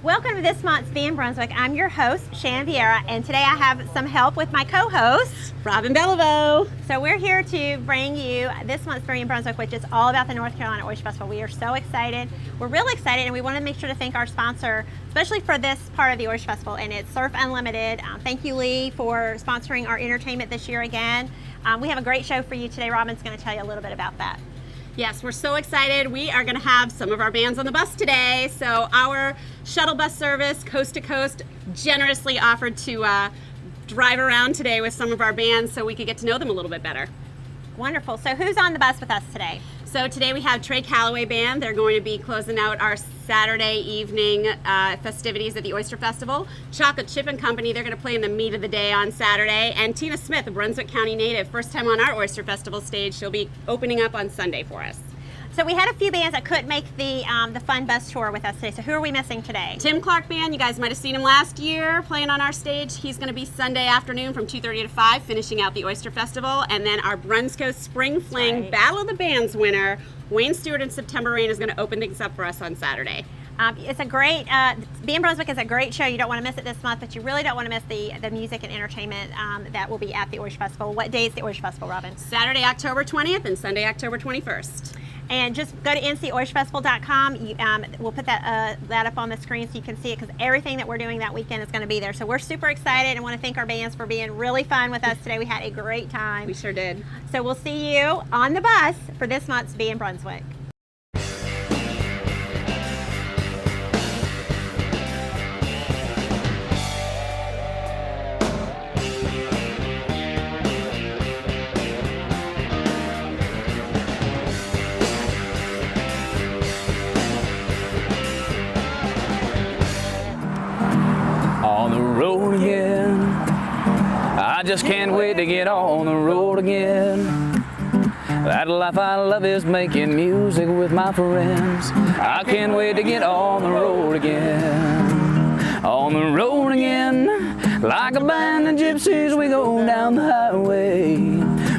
Welcome to this month's Be in Brunswick. I'm your host, Shannon Vieira, and today I have some help with my co-host, Robin Beliveau. So we're here to bring you this month's Be in Brunswick, which is all about the North Carolina Oyster Festival. We are so excited. We're really excited, and we want to make sure to thank our sponsor, especially for this part of the Oyster Festival, and it's Surf Unlimited. Thank you, Lee, for sponsoring our entertainment this year again. We have a great show for you today. Robin's going to tell you a little bit about that. Yes, we're so excited. We are going to have some of our bands on the bus today. So our shuttle bus service, coast to coast, generously offered to drive around today with some of our bands so we could get to know them a little bit better. Wonderful. So who's on the bus with us today? So today we have Trey Calloway Band. They're going to be closing out our Saturday evening festivities at the Oyster Festival. Chocolate Chip and Company, they're going to play in the meat of the day on Saturday. And Tina Smith, a Brunswick County native, first time on our Oyster Festival stage. She'll be opening up on Sunday for us. So we had a few bands that couldn't make the fun bus tour with us today. So who are we missing today? Tim Clark Band, you guys might have seen him last year playing on our stage. He's going to be Sunday afternoon from 2:30 to 5, finishing out the Oyster Festival. And then our Brunswick Spring Fling Battle of the Bands winner, Wayne Stewart and September Rain, is going to open things up for us on Saturday. It's a great, Be in Brunswick is a great show. You don't want to miss it this month, but you really don't want to miss the music and entertainment that will be at the Oyster Festival. What day is the Oyster Festival, Robin? Saturday, October 20th and Sunday, October 21st. And just go to ncoysterfestival.com. We'll put that up on the screen so you can see it, because everything that we're doing that weekend is going to be there. So we're super excited and want to thank our bands for being really fun with us today. We had a great time. We sure did. So we'll see you on the bus for this month's Be in Brunswick. On the road again, I just can't wait to get on the road again. That life I love is making music with my friends. I can't wait to get on the road again. On the road again, like a band of gypsies we go down the highway.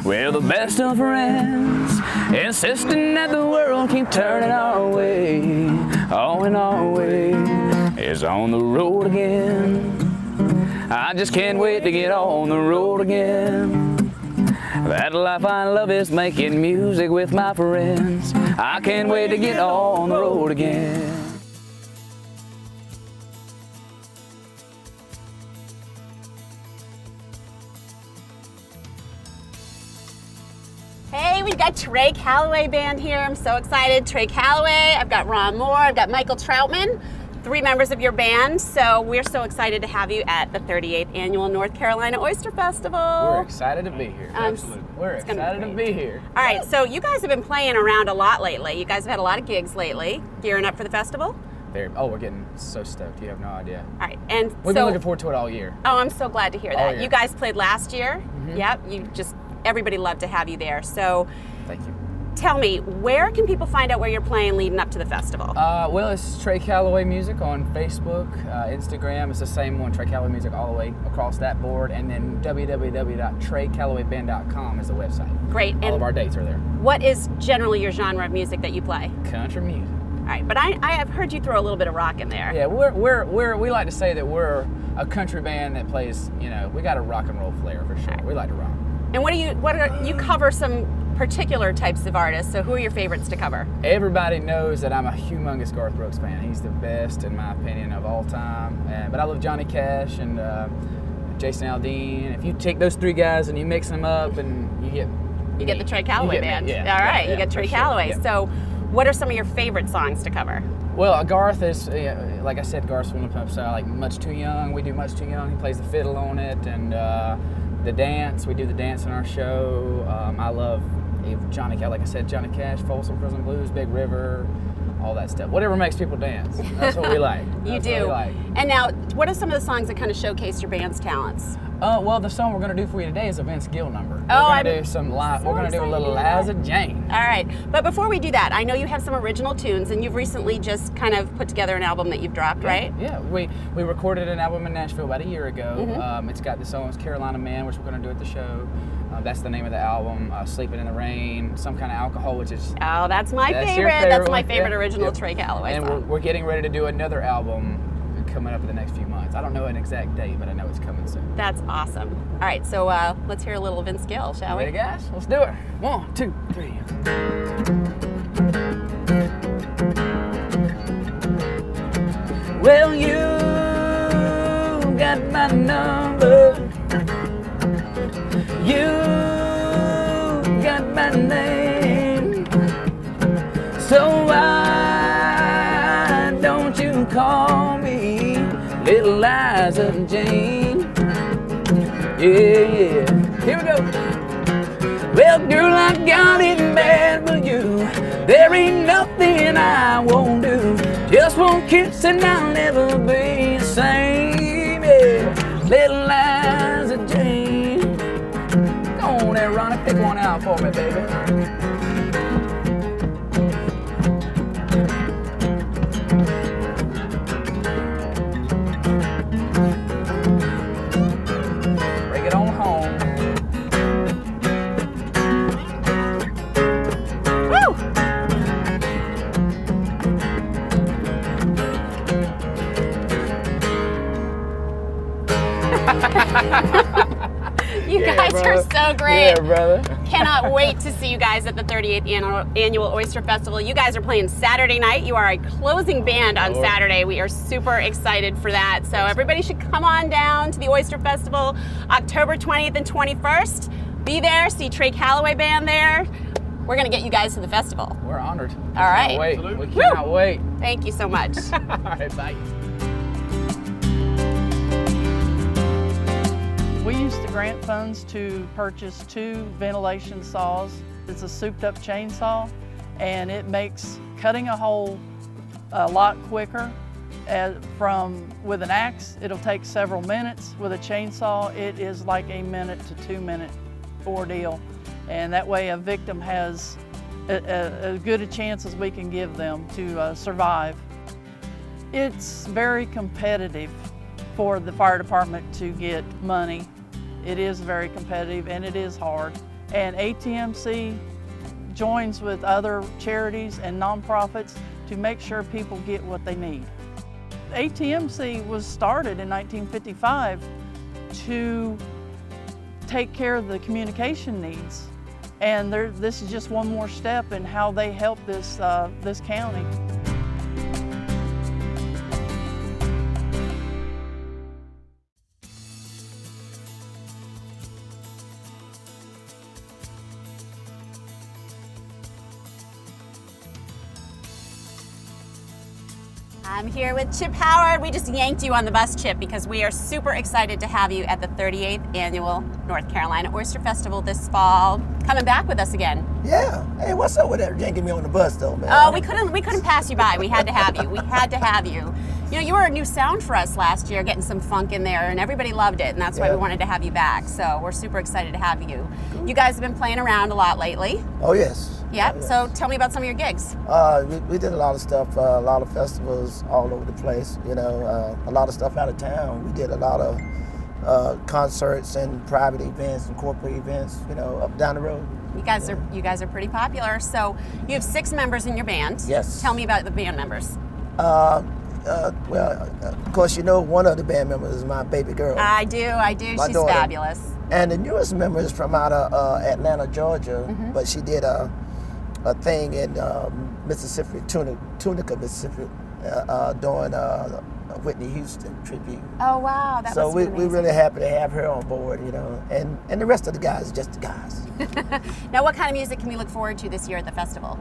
We're the best of friends, insisting that the world keep turning our way. Oh, and our way is on the road again. I just can't wait to get on the road again. That life I love is making music with my friends. I can't wait to get on the road again. Hey, we've got Trey Calloway Band here. I'm so excited. Trey Calloway, I've got Ron Moore, I've got Michael Troutman, 3 members of your band. So we're so excited to have you at the 38th Annual North Carolina Oyster Festival. We're excited to be here. Absolutely. We're excited to be here. All right, so you guys have been playing around a lot lately. You guys have had a lot of gigs lately, gearing up for the festival. We're getting so stoked. You have no idea. All right, and We've been looking forward to it all year. Oh, I'm so glad to hear that. All year. You guys played last year. Mm-hmm. Yep, everybody loved to have you there. So Thank you. tell me, where can people find out where you're playing leading up to the festival? Well, it's Trey Calloway Music on Facebook, Instagram. It's the same one, Trey Calloway Music, all the way across that board. And then www.treycallawayband.com is the website. Great. All of our dates are there. What is generally your genre of music that you play? Country music. All right, but I have heard you throw a little bit of rock in there. Yeah, we like to say that we're a country band that plays, we got a rock and roll flair for sure. We like to rock. And you cover some particular types of artists, so who are your favorites to cover? Everybody knows that I'm a humongous Garth Brooks fan. He's the best, in my opinion, of all time. But I love Johnny Cash and Jason Aldean. If you take those 3 guys and you mix them up, and you get the Trey Calloway Band. Yeah, all right, you get Trey Calloway. Sure. Yeah. So what are some of your favorite songs to cover? Well, Garth is, like I said, Garth's one of the so like Much Too Young. We do Much Too Young. He plays the fiddle on it, and the dance. We do the dance in our show. I love Johnny Cash, like I said, Johnny Cash, Folsom Prison Blues, Big River, all that stuff. Whatever makes people dance. That's what we like. You do. And now, what are some of the songs that kind of showcase your band's talents? Well, the song we're going to do for you today is a Vince Gill number. Oh, we're going to do some live. We're going to do a little Liza Jane. All right, but before we do that, I know you have some original tunes, and you've recently just kind of put together an album that you've dropped, right? Yeah, we recorded an album in Nashville about a year ago. Mm-hmm. It's got the songs Carolina Man, which we're going to do at the show. That's the name of the album. Sleeping in the Rain, Some Kind of Alcohol, which is... Oh, that's my favorite. That's my favorite original Trey Calloway song. And we're getting ready to do another album coming up in the next few months. I don't know an exact date, but I know it's coming soon. That's awesome. All right, so let's hear a little Vince Gill, shall we? Ready, guys? Let's do it. 1, 2, 3. Well, you got my number. You got my name. So why don't you call me Little Liza Jane? Yeah. Here we go. Well, girl, I got it bad with you. There ain't nothing I won't do. Just one kiss and I'll never be the same. Yeah. Little Liza Jane. Go on there, Ronnie. Pick one out for me, baby. Bring it on home. Woo! You guys brother. are so great. Yeah, brother. Cannot wait to see you guys at the 38th annual Oyster Festival. You guys are playing Saturday night. You are a closing band on Saturday. We are super excited for that. So everybody should come on down to the Oyster Festival October 20th and 21st. Be there, see Trey Calloway Band there. We're going to get you guys to the festival. We're honored. All right. Wait. We cannot wait. Thank you so much. All right, bye. We used the grant funds to purchase 2 ventilation saws. It's a souped-up chainsaw, and it makes cutting a hole a lot quicker. With an axe, it'll take several minutes. With a chainsaw, it is like a 1 to 2 minute ordeal, and that way a victim has as good a chance as we can give them to survive. It's very competitive for the fire department to get money. It is very competitive and it is hard. And ATMC joins with other charities and nonprofits to make sure people get what they need. ATMC was started in 1955 to take care of the communication needs. And this is just one more step in how they help this county. I'm here with Chip Howard. We just yanked you on the bus, Chip, because we are super excited to have you at the 38th Annual North Carolina Oyster Festival this fall. Coming back with us again. Yeah. Hey, what's up with that yanking me on the bus, though, man? Oh, we couldn't pass you by. We had to have you. We had to have you. You know, you were a new sound for us last year, getting some funk in there, and everybody loved it, and that's why we wanted to have you back. So we're super excited to have you. Cool. You guys have been playing around a lot lately. Oh, yes. Yep. Oh, yes. So tell me about some of your gigs. We did a lot of stuff, a lot of festivals all over the place, you know, a lot of stuff out of town. We did a lot of concerts and private events and corporate events, you know, up down the road. You guys are pretty popular. So you have 6 members in your band. Yes. Tell me about the band members. Well, of course, you know, one of the band members is my baby girl. I do. My She's daughter. fabulous. And the newest member is from out of Atlanta, Georgia, but she did a thing in Mississippi, Tunica, Mississippi, doing a Whitney Houston tribute. Oh wow, that So was we're amazing. really happy to have her on board, you know, and the rest of the guys are just the guys. Now, what kind of music can we look forward to this year at the festival?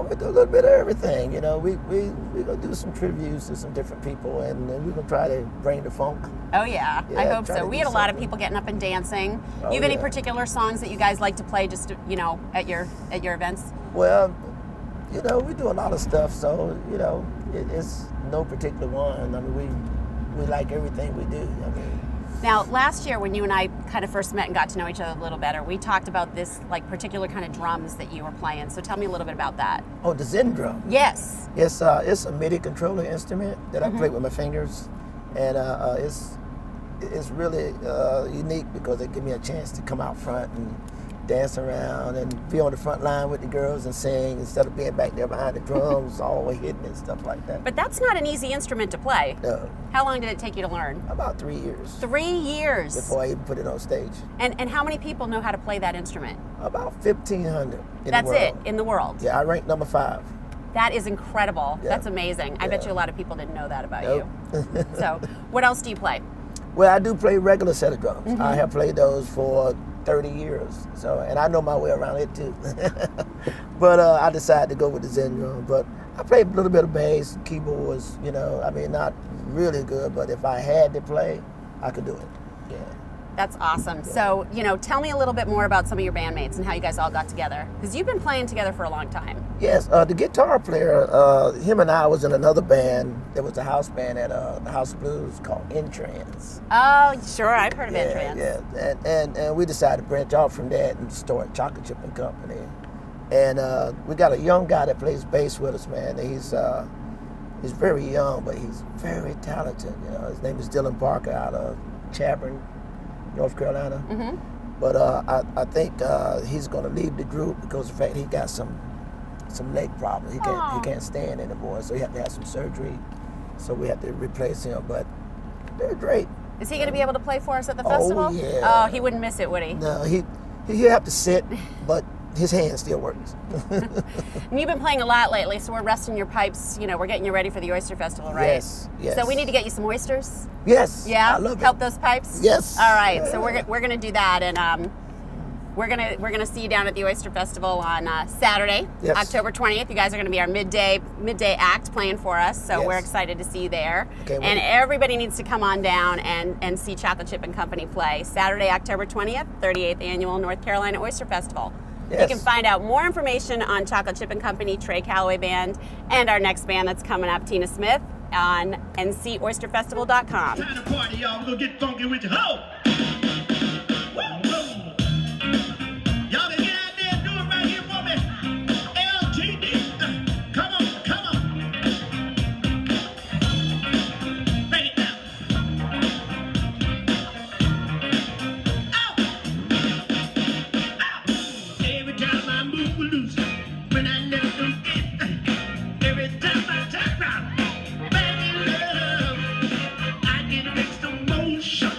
We do a little bit of everything, you know. We're gonna do some tributes to some different people, and we're gonna try to bring the funk. Oh yeah, I Yeah, hope try so. to We do had a lot of something. people getting up and dancing. Oh, You have any yeah. particular songs that you guys like to play, just you know, at your events? Well, you know, we do a lot of stuff, so you know, it's no particular one. I mean, we like everything we do. I mean, Now, last year when you and I kind of first met and got to know each other a little better, we talked about this like particular kind of drums that you were playing. So tell me a little bit about that. oh, the Zen drum. Yes. It's a MIDI controller instrument that I play with my fingers, and it's really unique because it gives me a chance to come out front and dance around and be on the front line with the girls and sing instead of being back there behind the drums, always hitting and stuff like that. But that's not an easy instrument to play. No, How long did it take you to learn? about 3 years 3 years. before I even put it on stage. And how many people know how to play that instrument? About 1,500 in That's the world. it in the world. Yeah, I ranked number 5. That is incredible. Yeah. That's amazing. I bet Yeah. you a lot of people didn't know that about Nope. you. So, what else do you play? Well, I do play regular set of drums. Mm-hmm. I have played those for 30 years. So, and I know my way around it too. But I decided to go with the Zen drum. But I play a little bit of bass, keyboards, you know. I mean, not really good, but if I had to play, I could do it. Yeah. That's awesome. So, tell me a little bit more about some of your bandmates and how you guys all got together. Because you've been playing together for a long time. Yes, the guitar player, him and I was in another band. There was a house band at the House of Blues called Entrance. Oh, sure. I've heard of Entrance. Yeah, and we decided to branch off from that and start Chocolate Chip and Company. And we got a young guy that plays bass with us, man. He's very young, but he's very talented. You know, his name is Dylan Parker out of Chapman, North Carolina. Mm-hmm. But I think he's going to leave the group because of the fact he got some leg problems. He can't stand anymore, so he had to have some surgery. So we had to replace him. But they're great. Is he going to be able to play for us at the festival? Yeah. Oh, he wouldn't miss it, would he? No, he'll have to sit, but his hand still works. And you've been playing a lot lately, so we're resting your pipes. We're getting you ready for the Oyster Festival, right? Yes. So we need to get you some oysters. Yes. Yeah. I love Help it. those pipes. Yes. All right. Yeah. So we're gonna do that, and we're gonna see you down at the Oyster Festival on Saturday, Yes. October 20th. You guys are gonna be our midday act playing for us, so Yes. we're excited to see you there. Okay, and wait. everybody needs to come on down and see Chocolate Chip and Company play Saturday, October 20th, 38th Annual North Carolina Oyster Festival. Yes. You can find out more information on Chocolate Chip and Company, Trey Calloway Band, and our next band that's coming up, Tina Smith, on ncoysterfestival.com. Time to party, y'all. We're gonna get funky with you. Ho! Woo! Y'all can get out there and do it right here for me. LTD. Come on, come on. Bring it down. Out! Out! Every time I move loose, when I let them in, every time I turn around, baby love, I get mixed emotion.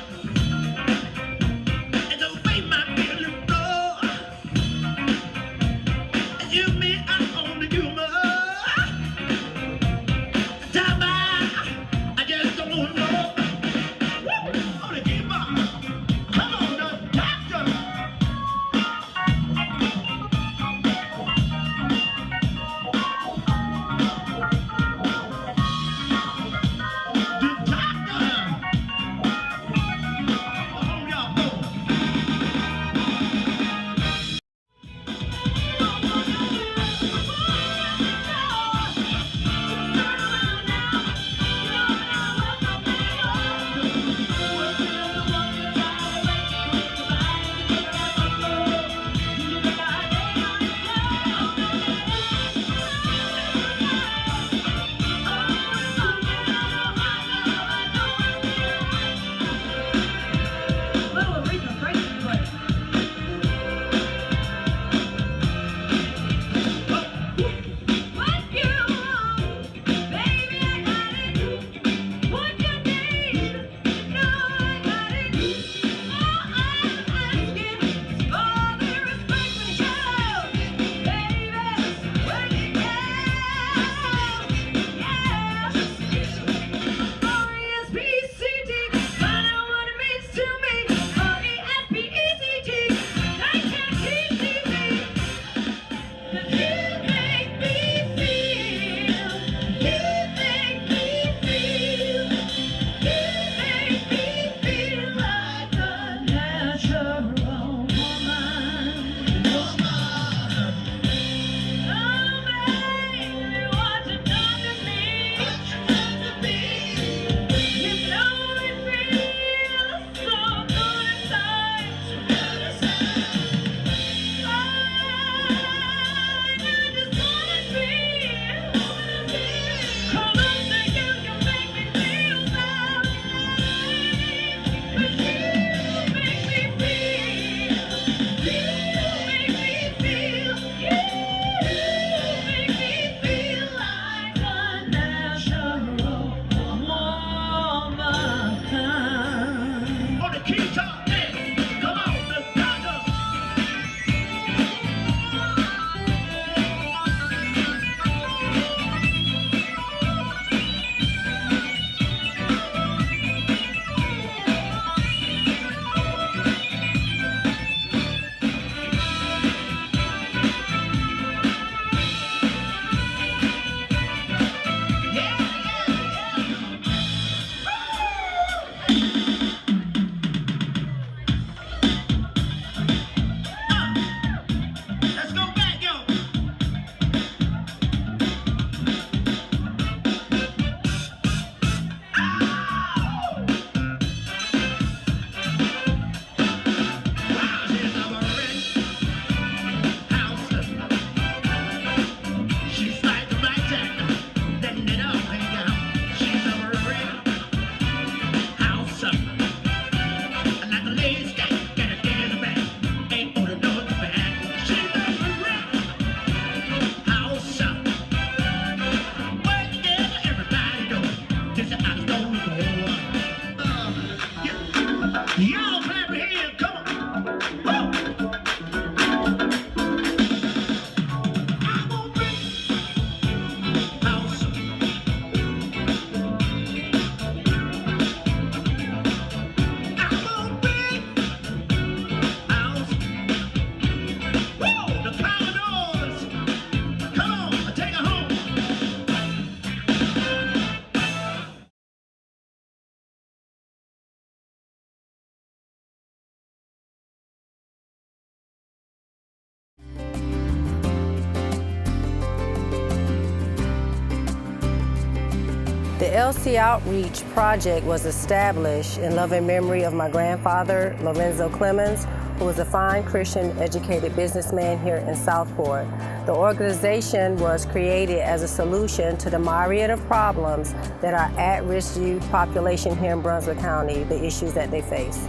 LC Outreach Project was established in loving memory of my grandfather, Lorenzo Clemens, who was a fine Christian educated businessman here in Southport. The organization was created as a solution to the myriad of problems that our at-risk youth population here in Brunswick County, the issues that they face.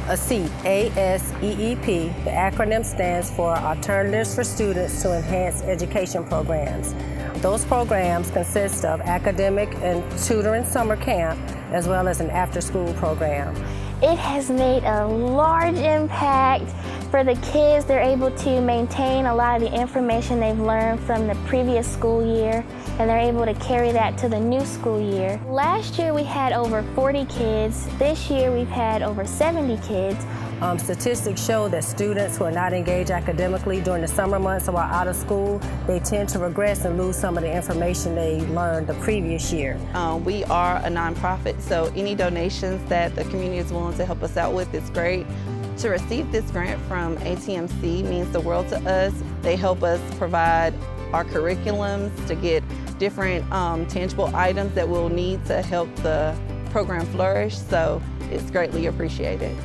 ASEEP, A-S-E-E-P, the acronym stands for Alternatives for Students to Enhance Education Programs. Those programs consist of academic and tutoring summer camp, as well as an after-school program. It has made a large impact for the kids. They're able to maintain a lot of the information they've learned from the previous school year, and they're able to carry that to the new school year. Last year we had over 40 kids. This year we've had over 70 kids. Statistics show that students who are not engaged academically during the summer months or while out of school, they tend to regress and lose some of the information they learned the previous year. We are a nonprofit, so any donations that the community is willing to help us out with is great. To receive this grant from ATMC means the world to us. They help us provide our curriculums to get different tangible items that we'll need to help the program flourish, so it's greatly appreciated.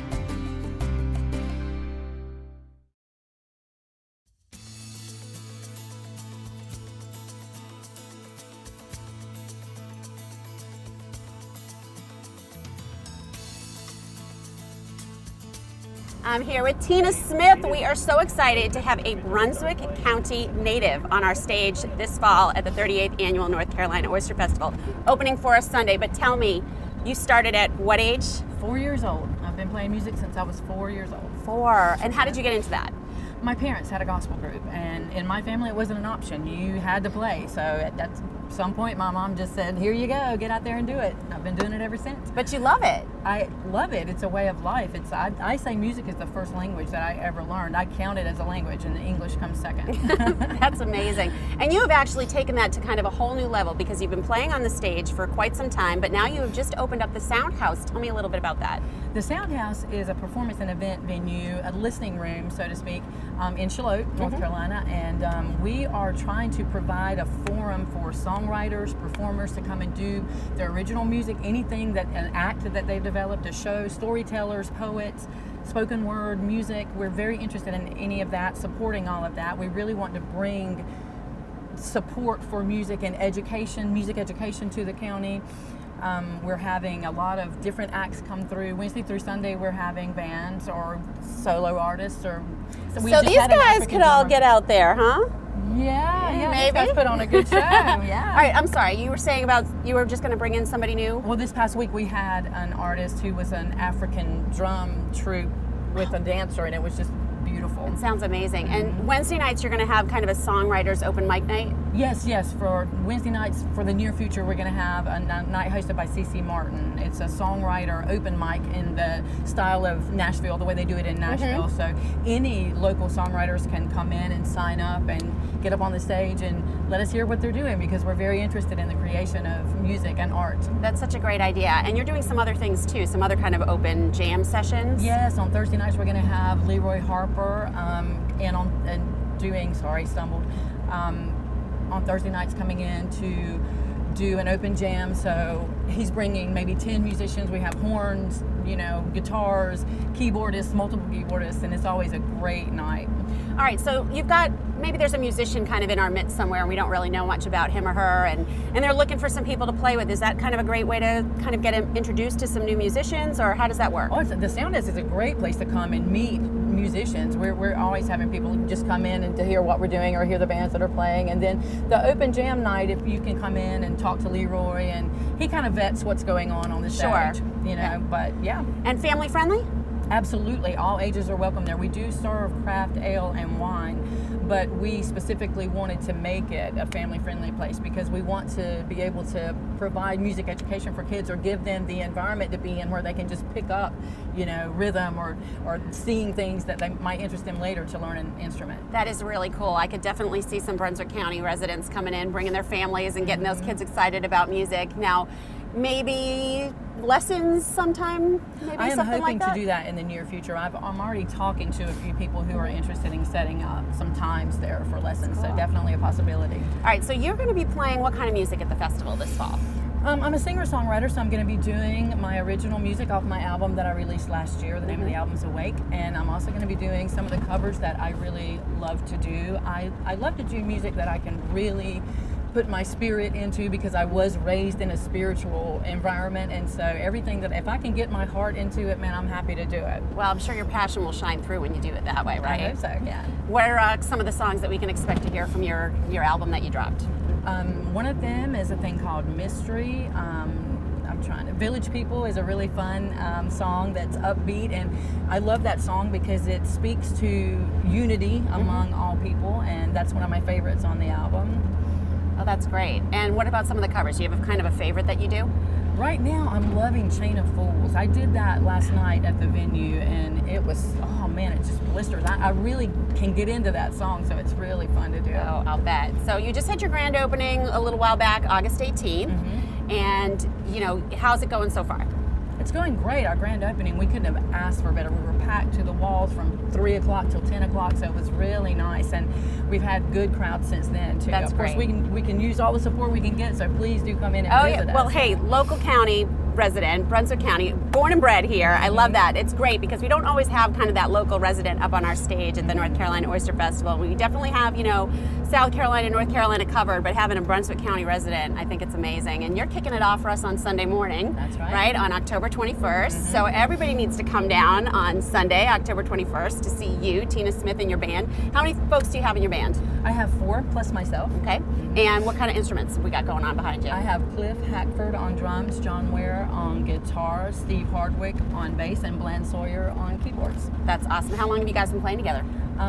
I'm here with Tina Smith. We are so excited to have a Brunswick County native on our stage this fall at the 38th Annual North Carolina Oyster Festival, opening for us Sunday. But tell me, you started at what age? 4 years old. I've been playing music since I was 4 years old. 4. And how did you get into that? My parents had a gospel group, and in my family it wasn't an option. You had to play. So at some point my mom just said, here you go, get out there and do it. I've been doing it ever since. But you love it. I love it. It's a way of life. I say music is the first language that I ever learned. I count it as a language, and English comes second. That's amazing. And you have actually taken that to kind of a whole new level, because you've been playing on the stage for quite some time, but now you have just opened up the Sound House. Tell me a little bit about that. The Sound House is a performance and event venue, a listening room, so to speak, in Charlotte, North Carolina, and we are trying to provide a forum for songwriters, performers to come and do their original music, anything that an act that they've developed, a show, storytellers, poets, spoken word, music. We're very interested in any of that, supporting all of that. We really want to bring support for music and education, music education to the county. We're having a lot of different acts come through. Wednesday through Sunday we're having bands or solo artists. So these guys could all get out there, huh? Yeah, maybe. These guys put on a good show. Yeah. All right, I'm sorry. You were saying about you were just going to bring in somebody new? Well, this past week we had an artist who was an African drum troupe with a dancer, and it was just beautiful. It sounds amazing. And Wednesday nights you're going to have kind of a songwriters open mic night? Yes. For Wednesday nights, for the near future, we're going to have a night hosted by CC Martin. It's a songwriter open mic in the style of Nashville, the way they do it in Nashville. So any local songwriters can come in and sign up and get up on the stage and let us hear what they're doing, because we're very interested in the creation of music and art. That's such a great idea. And you're doing some other things too, some other kind of open jam sessions? Yes, on Thursday nights we're going to have Leroy Harper on Thursday nights coming in to do an open jam. So he's bringing maybe 10 musicians. We have horns, guitars, keyboardists, multiple keyboardists, and it's always a great night. All right, so you've got, maybe there's a musician kind of in our midst somewhere and we don't really know much about him or her, and they're looking for some people to play with. Is that kind of a great way to kind of get him introduced to some new musicians, or how does that work? Oh, the Sound House is a great place to come and meet musicians. We're always having people just come in and to hear what we're doing or hear the bands that are playing. And then the open jam night, if you can come in and talk to Leroy, and he kind of vets what's going on the stage, but yeah. And family friendly? Absolutely, all ages are welcome there. We do serve craft ale and wine, but we specifically wanted to make it a family-friendly place because we want to be able to provide music education for kids, or give them the environment to be in where they can just pick up, rhythm or seeing things that they might interest them later to learn an instrument. That is really cool. I could definitely see some Brunswick County residents coming in, bringing their families and getting those kids excited about music. Now, maybe lessons sometime, maybe I am something hoping like that? to do that in the near future. I'm already talking to a few people who are interested in setting up some times there for lessons, so definitely a possibility. All right, so you're going to be playing what kind of music at the festival this fall? I'm a singer-songwriter, so I'm going to be doing my original music off my album that I released last year. The name of the album is Awake, and I'm also going to be doing some of the covers that I really love to do. I love to do music that I can really put my spirit into because I was raised in a spiritual environment, and so everything that if I can get my heart into it, man, I'm happy to do it. Well, I'm sure your passion will shine through when you do it that way, right? I hope so, yeah. What are some of the songs that we can expect to hear from your album that you dropped? One of them is a thing called Mystery. Village People is a really fun song that's upbeat, and I love that song because it speaks to unity among all people, and that's one of my favorites on the album. Oh, that's great. And what about some of the covers? Do you have a kind of a favorite that you do? Right now, I'm loving Chain of Fools. I did that last night at the venue, and it was, oh man, it just blisters. I really can get into that song, so it's really fun to do. Oh, I'll bet. So you just had your grand opening a little while back, August 18th, and you know, how's it going so far? It's going great. Our grand opening, we couldn't have asked for better. We were packed to the walls from 3 o'clock till 10 o'clock, so it was really nice, and we've had good crowds since then too. That's of course, great. we can use all the support we can get, so please do come in and visit us. Well, hey, local county resident, Brunswick County, born and bred here. I love that. It's great because we don't always have kind of that local resident up on our stage at the North Carolina Oyster Festival. We definitely have, you know, South Carolina, North Carolina covered, but having a Brunswick County resident, I think it's amazing. And you're kicking it off for us on Sunday morning. That's right. Right, on October 21st. So everybody needs to come down on Sunday, October 21st, to see you, Tina Smith, and your band. How many folks do you have in your band? I have 4 plus myself. Okay. And what kind of instruments we got going on behind you? I have Cliff Hackford on drums, John Ware on guitar, Steve Hardwick on bass, and Bland Sawyer on keyboards. That's awesome. How long have you guys been playing together?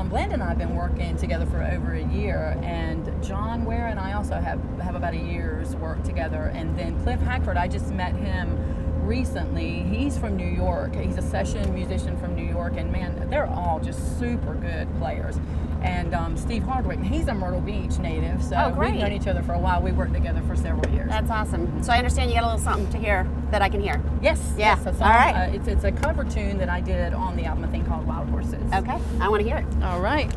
Bland and I have been working together for over a year, and John Ware and I also have about a year's work together. And then Cliff Hackford, I just met him recently. He's from New York. He's a session musician from New York, and man, they're all just super good players. And Steve Hardwick, he's a Myrtle Beach native, so we've known each other for a while. We worked together for several years. That's awesome. So I understand you got a little something to hear that I can hear. Yes. Yeah. Yes, a song, all right. It's a cover tune that I did on the album, a thing called Wild Horses. Okay. I want to hear it. All right.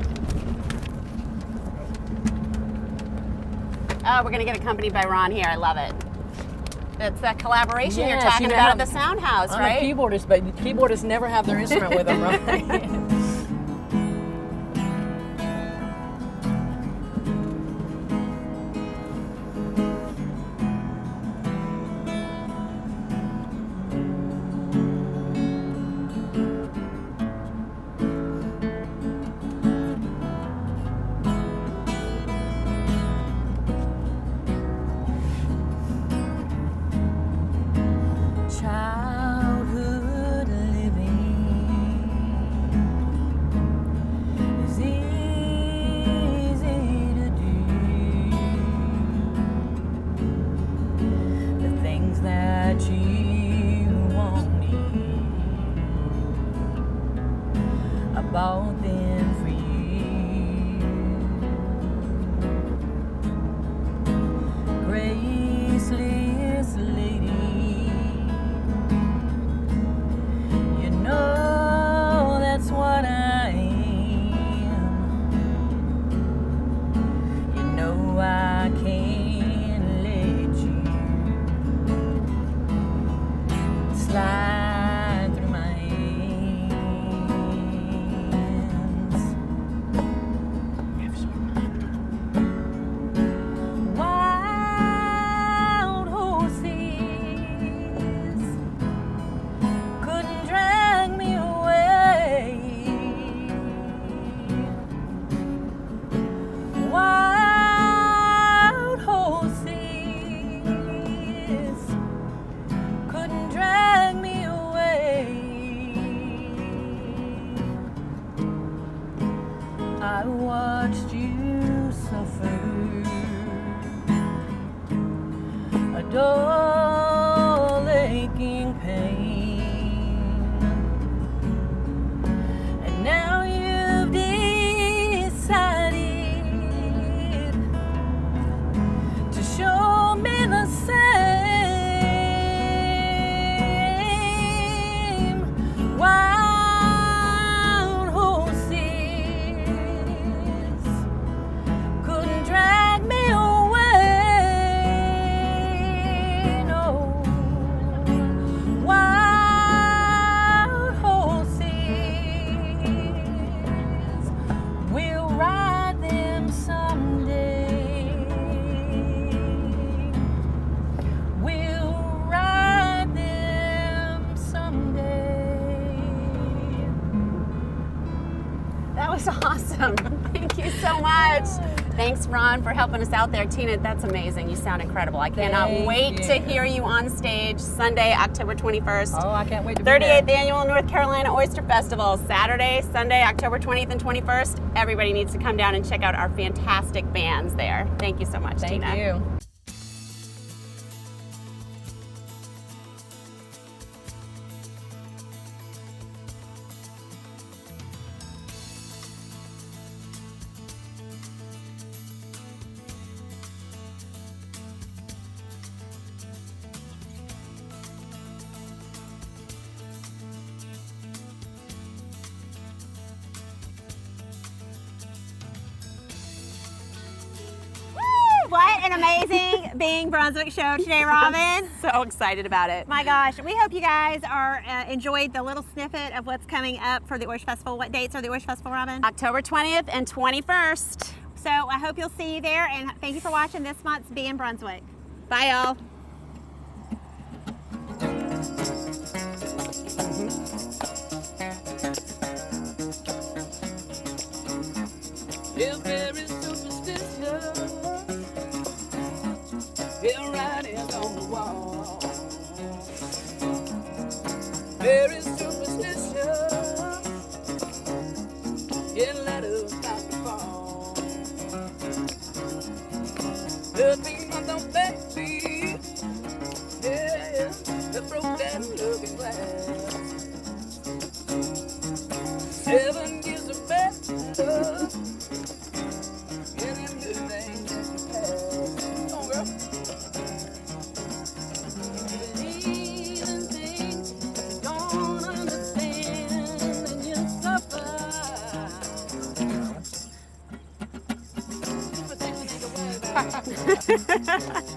Oh, we're going to get accompanied by Ron here. I love it. It's that collaboration you're talking you know, about at the Sound House, I'm right? a keyboardist, but keyboardists never have their instrument with them, right? Childhood living is easy to do. The things that you won't need, I bought them for you. Graceless lady, was awesome. Thank you so much. Thanks, Ron, for helping us out there. Tina, that's amazing. You sound incredible. I cannot wait to hear you on stage Sunday, October 21st. Oh, I can't wait to be there. 38th Annual North Carolina Oyster Festival, Saturday, Sunday, October 20th and 21st. Everybody needs to come down and check out our fantastic bands there. Thank you so much, Tina. Thank you. What an amazing Being Brunswick show today, Robin. So excited about it. My gosh, we hope you guys are enjoyed the little snippet of what's coming up for the Oyster Festival. What dates are the Oyster Festival, Robin? October 20th and 21st. So I hope you'll see you there, and thank you for watching this month's Being Brunswick. Bye, y'all. You're very superstitious. Your writing's on the wall. Very superstitious. Your letters start to fall. Good thing on the backbeat. Yeah, that broke that looking glass. 7 years of better. Ha ha ha.